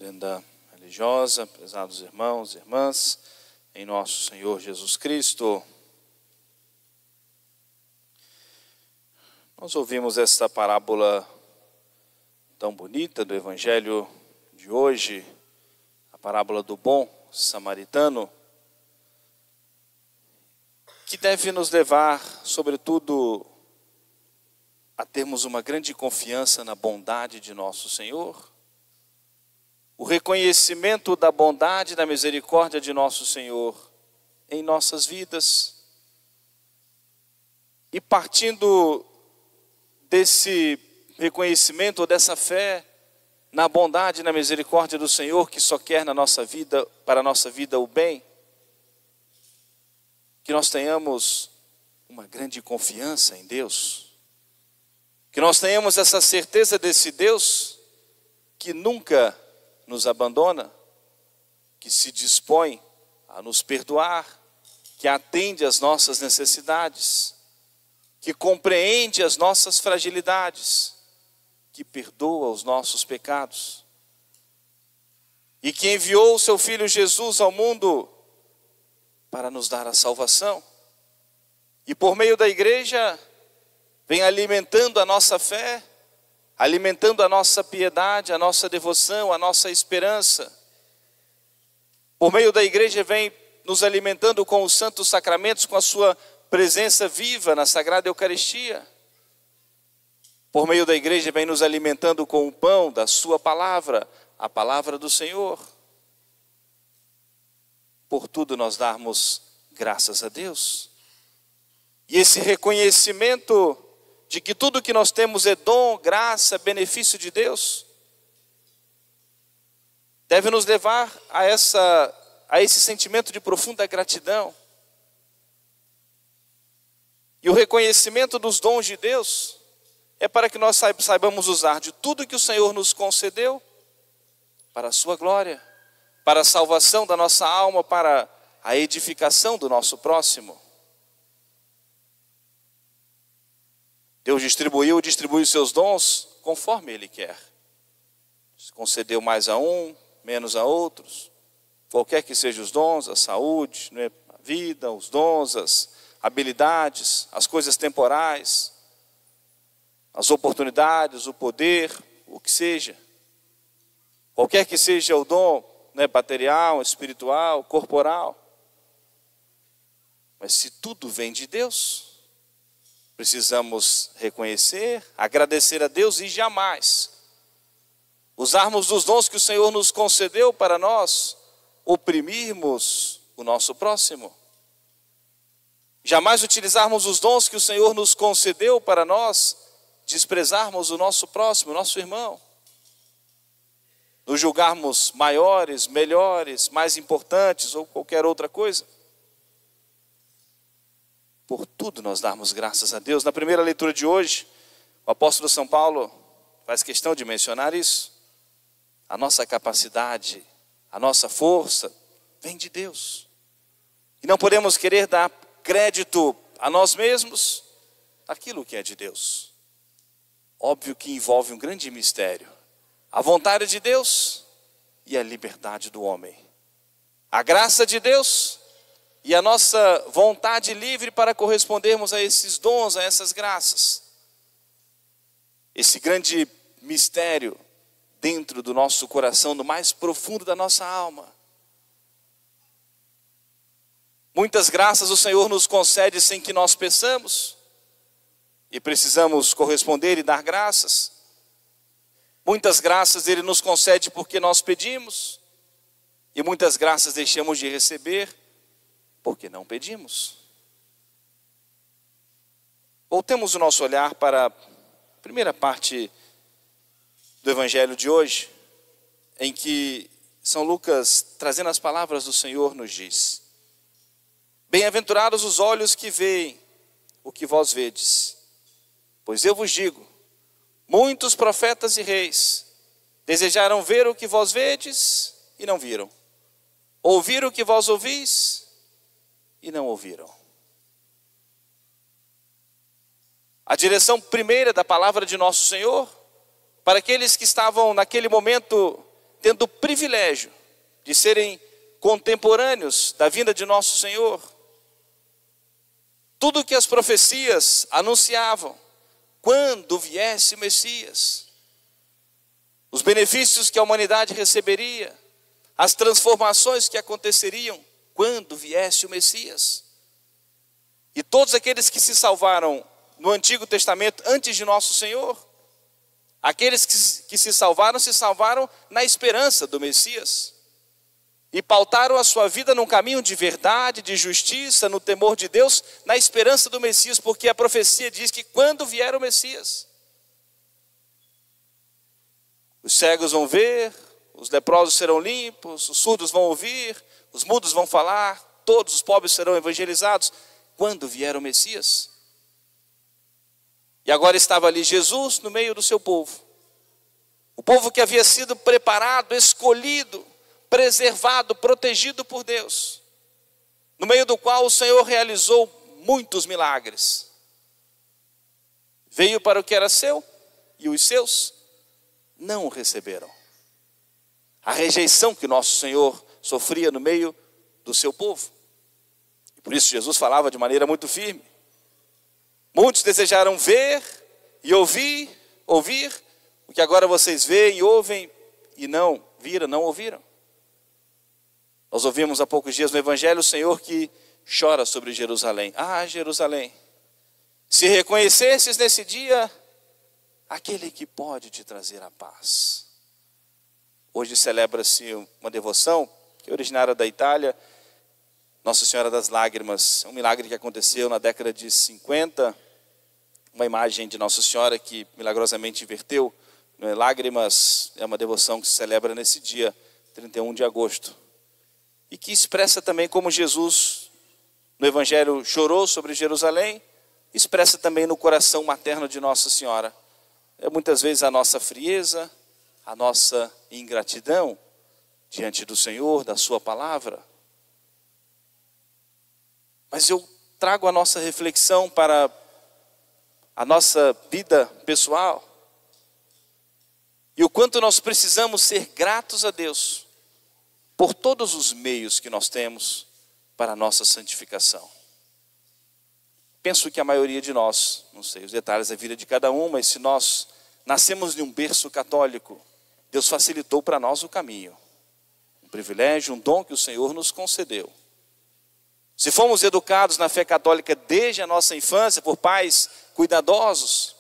reverenda religiosa, prezados irmãos e irmãs, em nosso Senhor Jesus Cristo. Nós ouvimos esta parábola tão bonita do Evangelho de hoje, a parábola do bom samaritano, que deve nos levar, sobretudo, a termos uma grande confiança na bondade de nosso Senhor, o reconhecimento da bondade e da misericórdia de nosso Senhor em nossas vidas, e partindo desse reconhecimento, dessa fé na bondade e na misericórdia do Senhor, que só quer na nossa vida, para a nossa vida o bem, que nós tenhamos uma grande confiança em Deus, que nós tenhamos essa certeza desse Deus que nunca nos abandona, que se dispõe a nos perdoar, que atende às nossas necessidades, que compreende as nossas fragilidades, que perdoa os nossos pecados, e que enviou o seu Filho Jesus ao mundo para nos dar a salvação, e por meio da igreja vem alimentando a nossa fé, alimentando a nossa piedade, a nossa devoção, a nossa esperança. Por meio da igreja vem nos alimentando com os santos sacramentos, com a sua presença viva na Sagrada Eucaristia. Por meio da igreja vem nos alimentando com o pão da sua palavra, a palavra do Senhor. Por tudo nós darmos graças a Deus. E esse reconhecimento de que tudo que nós temos é dom, graça, benefício de Deus, deve nos levar a esse sentimento de profunda gratidão. E o reconhecimento dos dons de Deus é para que nós saibamos usar de tudo que o Senhor nos concedeu para a sua glória, para a salvação da nossa alma, para a edificação do nosso próximo. Deus distribui seus dons conforme Ele quer. Se concedeu mais a um, menos a outros. Qualquer que sejam os dons, a saúde, a vida, os dons, as habilidades, as coisas temporais, as oportunidades, o poder, o que seja. Qualquer que seja o dom, material, espiritual, corporal. Mas se tudo vem de Deus, precisamos reconhecer, agradecer a Deus e jamais usarmos dos dons que o Senhor nos concedeu para nós oprimirmos o nosso próximo. Jamais utilizarmos os dons que o Senhor nos concedeu para nós desprezarmos o nosso próximo, o nosso irmão. Nos julgarmos maiores, melhores, mais importantes ou qualquer outra coisa. Por tudo nós darmos graças a Deus. Na primeira leitura de hoje, o apóstolo São Paulo faz questão de mencionar isso. A nossa capacidade, a nossa força vem de Deus. E não podemos querer dar crédito a nós mesmos daquilo que é de Deus. Óbvio que envolve um grande mistério. A vontade de Deus e a liberdade do homem. A graça de Deus e a nossa vontade livre para correspondermos a esses dons, a essas graças. Esse grande mistério dentro do nosso coração, no mais profundo da nossa alma. Muitas graças o Senhor nos concede sem que nós peçamos, e precisamos corresponder e dar graças. Muitas graças Ele nos concede porque nós pedimos, e muitas graças deixamos de receber porque não pedimos. Voltemos o nosso olhar para a primeira parte do Evangelho de hoje, em que São Lucas, trazendo as palavras do Senhor, nos diz: bem-aventurados os olhos que veem o que vós vedes, pois eu vos digo, muitos profetas e reis desejaram ver o que vós vedes e não viram, ouvir o que vós ouvis e não ouviram. A direção primeira da palavra de nosso Senhor, para aqueles que estavam naquele momento tendo o privilégio de serem contemporâneos da vinda de nosso Senhor. Tudo o que as profecias anunciavam, quando viesse o Messias, os benefícios que a humanidade receberia, as transformações que aconteceriam quando viesse o Messias. E todos aqueles que se salvaram no Antigo Testamento antes de nosso Senhor, aqueles que se salvaram na esperança do Messias. E pautaram a sua vida num caminho de verdade, de justiça, no temor de Deus, na esperança do Messias, porque a profecia diz que quando vier o Messias, os cegos vão ver, os leprosos serão limpos, os surdos vão ouvir, os mudos vão falar, todos os pobres serão evangelizados, quando vier o Messias. E agora estava ali Jesus no meio do seu povo, o povo que havia sido preparado, escolhido, preservado, protegido por Deus, no meio do qual o Senhor realizou muitos milagres. Veio para o que era seu e os seus não o receberam. A rejeição que nosso Senhor sofria no meio do seu povo. E por isso Jesus falava de maneira muito firme. Muitos desejaram ver e ouvir o que agora vocês veem e ouvem e não viram, não ouviram. Nós ouvimos há poucos dias no Evangelho o Senhor que chora sobre Jerusalém. Ah, Jerusalém, se reconhecesses nesse dia aquele que pode te trazer a paz. Hoje celebra-se uma devoção que é originária da Itália, Nossa Senhora das Lágrimas. É um milagre que aconteceu na década de 50, uma imagem de Nossa Senhora que milagrosamente inverteu. Lágrimas é uma devoção que se celebra nesse dia, 31 de agosto. E que expressa também como Jesus, no Evangelho, chorou sobre Jerusalém, expressa também no coração materno de Nossa Senhora. É muitas vezes a nossa frieza, a nossa ingratidão diante do Senhor, da sua palavra. Mas eu trago a nossa reflexão para a nossa vida pessoal. E o quanto nós precisamos ser gratos a Deus por todos os meios que nós temos para a nossa santificação. Penso que a maioria de nós, não sei os detalhes da vida de cada um, mas se nós nascemos de um berço católico, Deus facilitou para nós o caminho. Um privilégio, um dom que o Senhor nos concedeu. Se fomos educados na fé católica desde a nossa infância por pais cuidadosos,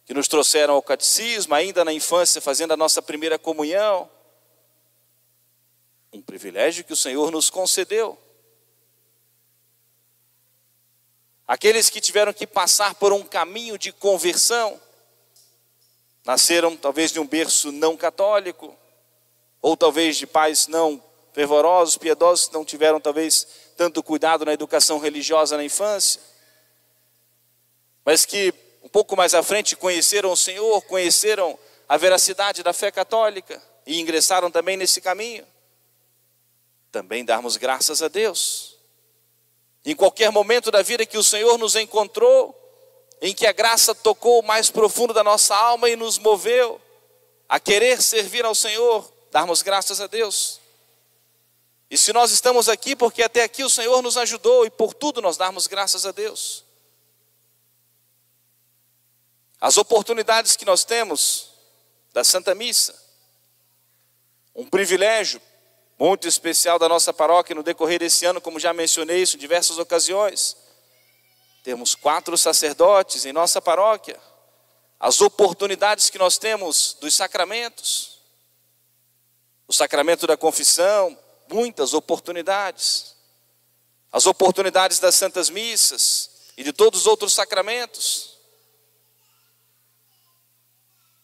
que nos trouxeram ao catecismo, ainda na infância fazendo a nossa primeira comunhão, um privilégio que o Senhor nos concedeu. Aqueles que tiveram que passar por um caminho de conversão, nasceram talvez de um berço não católico, ou talvez de pais não fervorosos, piedosos, que não tiveram talvez tanto cuidado na educação religiosa na infância, mas que um pouco mais à frente conheceram o Senhor, conheceram a veracidade da fé católica e ingressaram também nesse caminho. Também darmos graças a Deus. Em qualquer momento da vida que o Senhor nos encontrou, em que a graça tocou o mais profundo da nossa alma e nos moveu a querer servir ao Senhor, darmos graças a Deus. E se nós estamos aqui, porque até aqui o Senhor nos ajudou, e por tudo nós darmos graças a Deus. As oportunidades que nós temos da Santa Missa, um privilégio muito especial da nossa paróquia no decorrer desse ano, como já mencionei isso em diversas ocasiões. Temos 4 sacerdotes em nossa paróquia. As oportunidades que nós temos dos sacramentos. O sacramento da confissão, muitas oportunidades. As oportunidades das santas missas e de todos os outros sacramentos.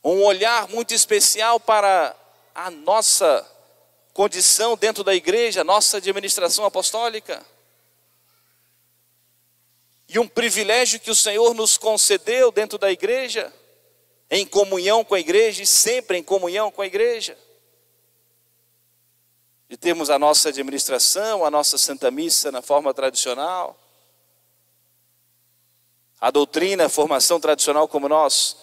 Um olhar muito especial para a nossa condição dentro da igreja, nossa administração apostólica. E um privilégio que o Senhor nos concedeu dentro da igreja, em comunhão com a igreja e sempre em comunhão com a igreja. De termos a nossa administração, a nossa Santa Missa na forma tradicional. A doutrina, a formação tradicional como nós,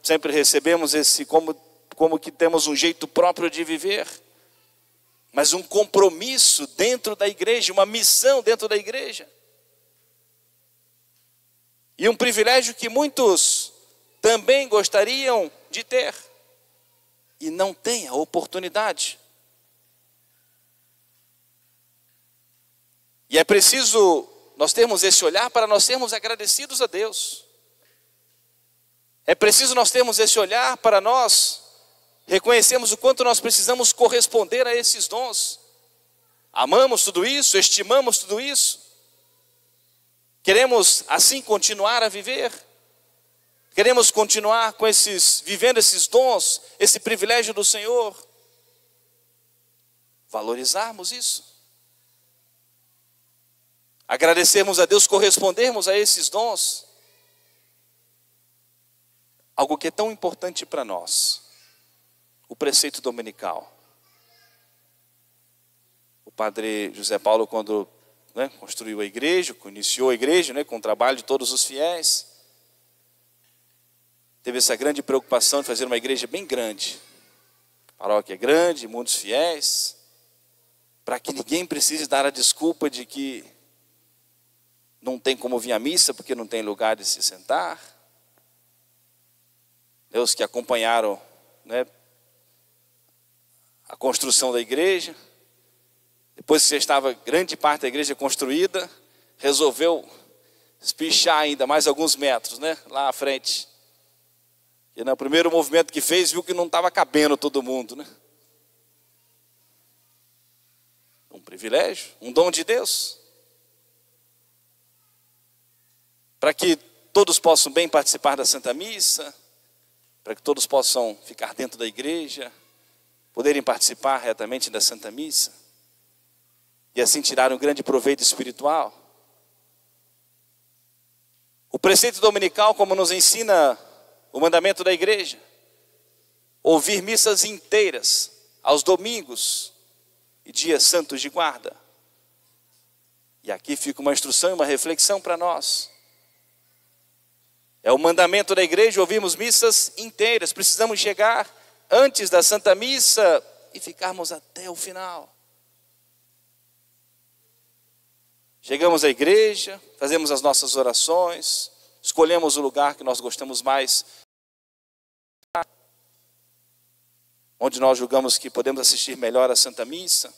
sempre recebemos esse como como que temos um jeito próprio de viver, mas um compromisso dentro da igreja, uma missão dentro da igreja. E um privilégio que muitos também gostariam de ter e não têm a oportunidade. E é preciso nós termos esse olhar para nós sermos agradecidos a Deus. É preciso nós termos esse olhar para nós reconhecermos o quanto nós precisamos corresponder a esses dons. Amamos tudo isso, estimamos tudo isso. Queremos assim continuar a viver. Queremos continuar com vivendo esses dons, esse privilégio do Senhor. Valorizarmos isso. Agradecermos a Deus, correspondermos a esses dons. Algo que é tão importante para nós. O preceito dominical. O padre José Paulo, quando construiu a igreja, iniciou a igreja, com o trabalho de todos os fiéis, teve essa grande preocupação de fazer uma igreja bem grande. A paróquia é grande, muitos fiéis, para que ninguém precise dar a desculpa de que não tem como vir à missa porque não tem lugar de se sentar. Os que acompanharam a construção da igreja, depois que já estava grande parte da igreja construída, resolveu espichar ainda mais alguns metros, lá à frente. E no primeiro movimento que fez, viu que não estava cabendo todo mundo, Um privilégio, um dom de Deus. Para que todos possam bem participar da Santa Missa, para que todos possam ficar dentro da igreja, poderem participar retamente da Santa Missa, e assim tirar um grande proveito espiritual. O preceito dominical, como nos ensina o mandamento da igreja, ouvir missas inteiras aos domingos e dias santos de guarda. E aqui fica uma instrução e uma reflexão para nós. É o mandamento da igreja ouvirmos missas inteiras. Precisamos chegar antes da Santa Missa e ficarmos até o final. Chegamos à igreja, fazemos as nossas orações, escolhemos o lugar que nós gostamos mais, onde nós julgamos que podemos assistir melhor a Santa Missa.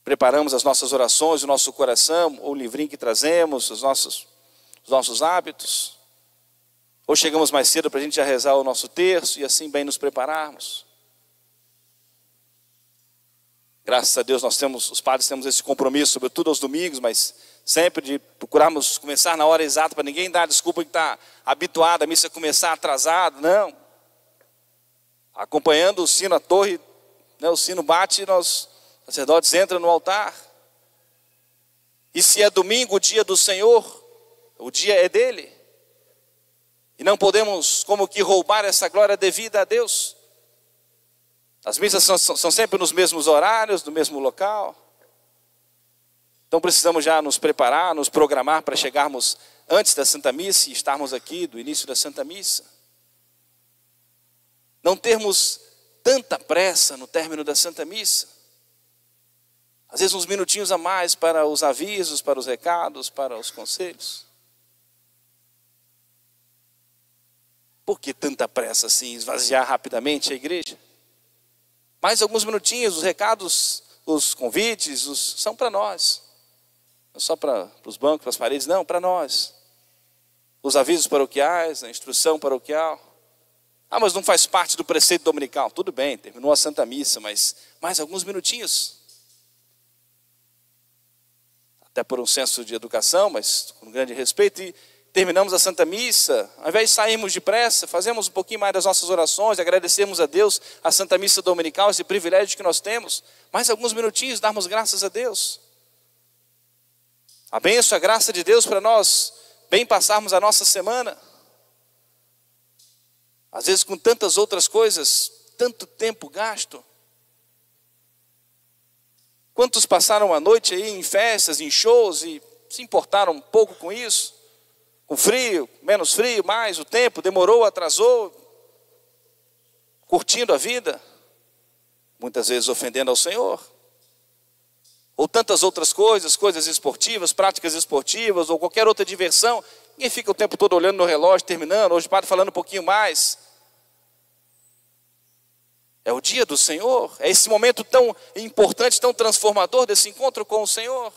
Preparamos as nossas orações, o nosso coração, o livrinho que trazemos, os nossos hábitos. Ou chegamos mais cedo para a gente já rezar o nosso terço e assim bem nos prepararmos. Graças a Deus os padres temos esse compromisso, sobretudo aos domingos, mas sempre de procurarmos começar na hora exata, para ninguém dar desculpa que está habituado a missa começar atrasado, não. Acompanhando o sino, a torre, o sino bate e nós, sacerdotes, entram no altar. E se é domingo, o dia do Senhor, o dia é dele. E não podemos como que roubar essa glória devida a Deus. As missas são sempre nos mesmos horários, no mesmo local. Então precisamos já nos preparar, nos programar para chegarmos antes da Santa Missa e estarmos aqui do início da Santa Missa. Não termos tanta pressa no término da Santa Missa. Às vezes uns minutinhos a mais para os avisos, para os recados, para os conselhos. Por que tanta pressa assim, esvaziar rapidamente a igreja? Mais alguns minutinhos, os recados, os convites, são para nós. Não só para os bancos, para as paredes, não, para nós. Os avisos paroquiais, a instrução paroquial. Ah, mas não faz parte do preceito dominical. Tudo bem, terminou a Santa Missa, mas mais alguns minutinhos. Até por um senso de educação, mas com grande respeito. E terminamos a Santa Missa, ao invés de sairmos depressa, fazemos um pouquinho mais das nossas orações, agradecemos a Deus a Santa Missa Dominical, esse privilégio que nós temos. Mais alguns minutinhos, darmos graças a Deus. A bênção, a graça de Deus para nós bem passarmos a nossa semana. Às vezes com tantas outras coisas, tanto tempo gasto. Quantos passaram a noite aí em festas, em shows e se importaram um pouco com isso? com frio, menos frio, mais o tempo, demorou, atrasou, curtindo a vida, muitas vezes ofendendo ao Senhor. Ou tantas outras coisas, coisas esportivas, práticas esportivas, ou qualquer outra diversão. Ninguém fica o tempo todo olhando no relógio, terminando, hoje o padre falando um pouquinho mais. É o dia do Senhor, é esse momento tão importante, tão transformador desse encontro com o Senhor.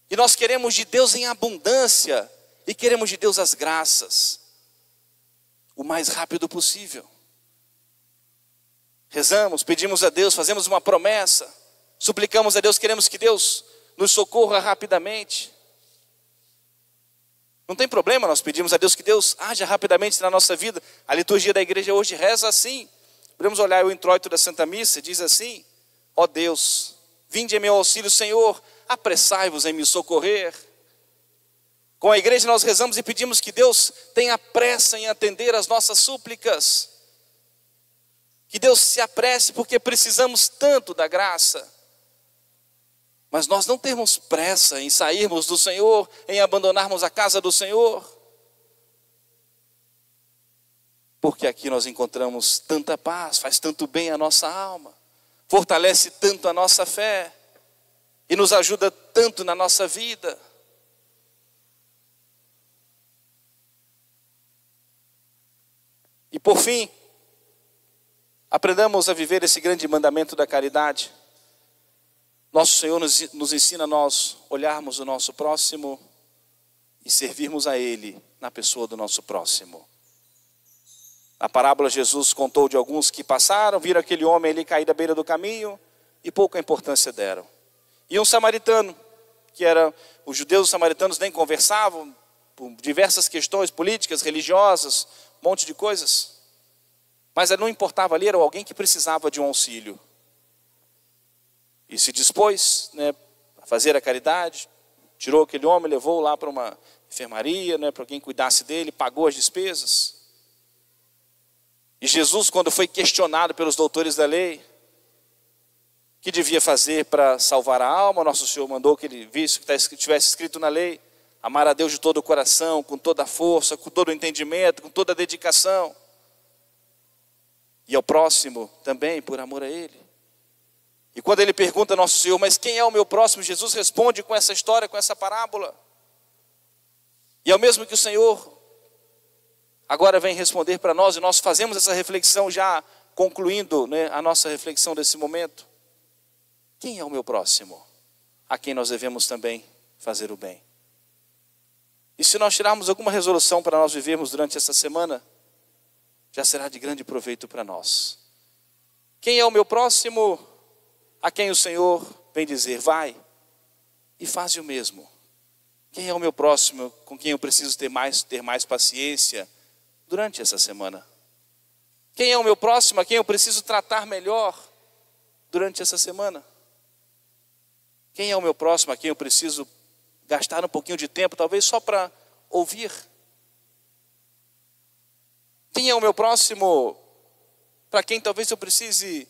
E nós queremos de Deus em abundância, e queremos de Deus as graças, o mais rápido possível. Rezamos, pedimos a Deus, fazemos uma promessa, suplicamos a Deus, queremos que Deus nos socorra rapidamente. Não tem problema, nós pedimos a Deus que Deus haja rapidamente na nossa vida. A liturgia da igreja hoje reza assim. Podemos olhar o introito da Santa Missa, diz assim: ó Deus, vinde em meu auxílio, Senhor, apressai-vos em me socorrer. Com a igreja nós rezamos e pedimos que Deus tenha pressa em atender as nossas súplicas. Que Deus se apresse, porque precisamos tanto da graça. Mas nós não temos pressa em sairmos do Senhor, em abandonarmos a casa do Senhor. Porque aqui nós encontramos tanta paz, faz tanto bem à nossa alma, fortalece tanto a nossa fé e nos ajuda tanto na nossa vida. E por fim, aprendamos a viver esse grande mandamento da caridade. Nosso Senhor nos ensina a nós olharmos o nosso próximo e servirmos a Ele na pessoa do nosso próximo. Na parábola Jesus contou de alguns que passaram, viram aquele homem ali cair da beira do caminho e pouca importância deram. E um samaritano, que era, os judeus e os samaritanos nem conversavam, por diversas questões políticas, religiosas, um monte de coisas. Mas não importava ali, era alguém que precisava de um auxílio. E se dispôs, a fazer a caridade, tirou aquele homem, levou lá para uma enfermaria, para alguém cuidasse dele, pagou as despesas. E Jesus, quando foi questionado pelos doutores da lei, o que devia fazer para salvar a alma, nosso Senhor mandou que ele visse que estivesse escrito na lei: amar a Deus de todo o coração, com toda a força, com todo o entendimento, com toda a dedicação. E ao próximo também, por amor a Ele. E quando ele pergunta a nosso Senhor: mas quem é o meu próximo? Jesus responde com essa história, com essa parábola. E é o mesmo que o Senhor agora vem responder para nós, e nós fazemos essa reflexão já concluindo a nossa reflexão desse momento. Quem é o meu próximo? A quem nós devemos também fazer o bem. E se nós tirarmos alguma resolução para nós vivermos durante essa semana, já será de grande proveito para nós. Quem é o meu próximo? A quem o Senhor vem dizer: vai e faz o mesmo. Quem é o meu próximo, com quem eu preciso ter mais paciência durante essa semana? Quem é o meu próximo, a quem eu preciso tratar melhor durante essa semana? Quem é o meu próximo, a quem eu preciso gastar um pouquinho de tempo, talvez só para ouvir? Quem é o meu próximo, para quem talvez eu precise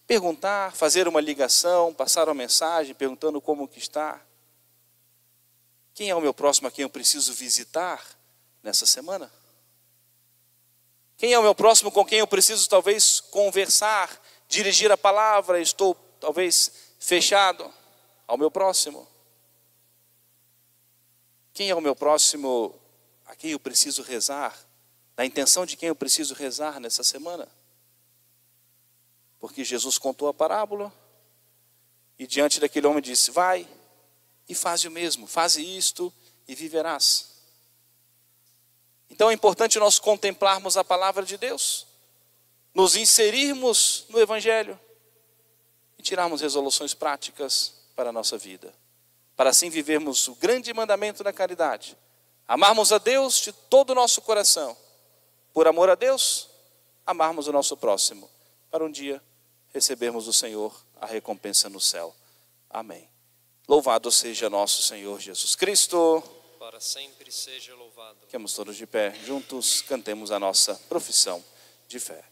perguntar, fazer uma ligação, passar uma mensagem perguntando como que está? Quem é o meu próximo, a quem eu preciso visitar nessa semana? Quem é o meu próximo, com quem eu preciso talvez conversar, dirigir a palavra? Estou talvez fechado ao meu próximo. Quem é o meu próximo, a quem eu preciso rezar? Na intenção de quem eu preciso rezar nessa semana? Porque Jesus contou a parábola e diante daquele homem disse: vai e faze o mesmo, faze isto e viverás. Então é importante nós contemplarmos a palavra de Deus, nos inserirmos no Evangelho e tirarmos resoluções práticas para a nossa vida, para assim vivermos o grande mandamento da caridade, amarmos a Deus de todo o nosso coração, por amor a Deus, amarmos o nosso próximo, para um dia recebermos do Senhor a recompensa no céu. Amém. Louvado seja nosso Senhor Jesus Cristo. Para sempre seja louvado. Ficamos todos de pé, juntos cantemos a nossa profissão de fé.